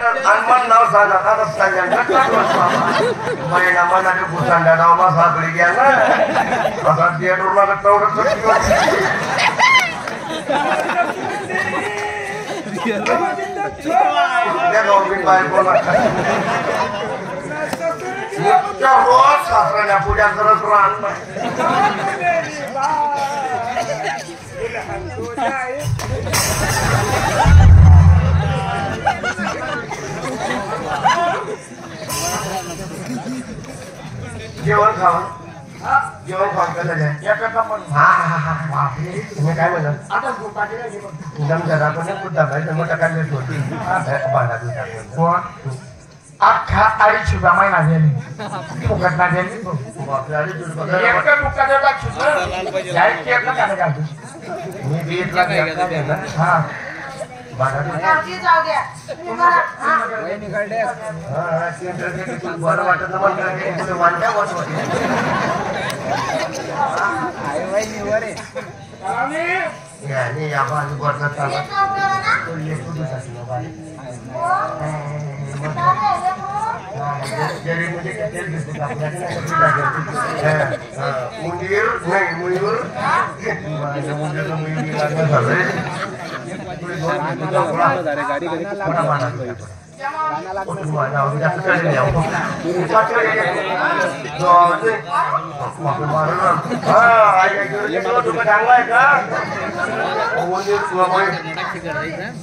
वाटत हनुमान नाव सांगा आता महिना मनाने भुसांडा नाव मा सापडी घ्या ना असा थिएटर ला तेवढं रोज सासऱ्याला पूजा करत राहणार जेवण खाऊन कसं आहे तुम्ही काय म्हणा आता मोठा काय अख्खा 2.5 रुपया महिना झाली फुकट ना झाली मी हा बरं वाटत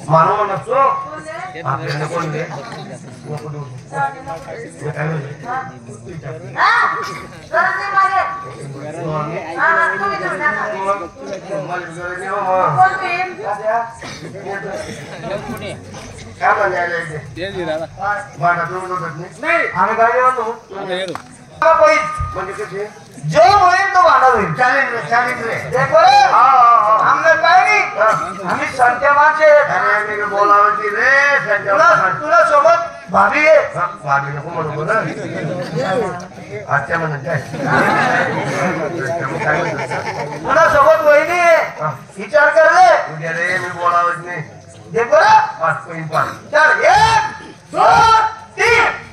मानव नसतो आपल्याला कोण दे काय म्हणायला आम्ही काय म्हणजे कसे जो होईल तो भांडा होईल चालेल आम्ही संत्या माणसे बोलावची रे तुला सोबत भाभी आहे भाभी नको म्हणू ना आजच्या म्हणत तुला सोबत वहिनी आहे विचार कर रे उद्या रे मी बोलावत नाही दे बरं 5.5 चल 1 2 3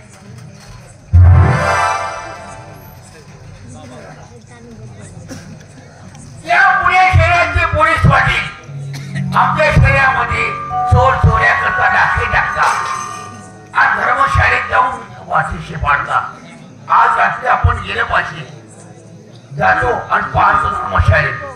या पुणे शहराचे पोलीस पाटील आपल्या शहरामध्ये चोर चोऱ्या करता डाके टाकता आज धर्मशाळेत जाऊन वाशीशी पाडता आज रात्री आपण गेलं पाहिजे जातो आणि पाहतो धर्मशाळेत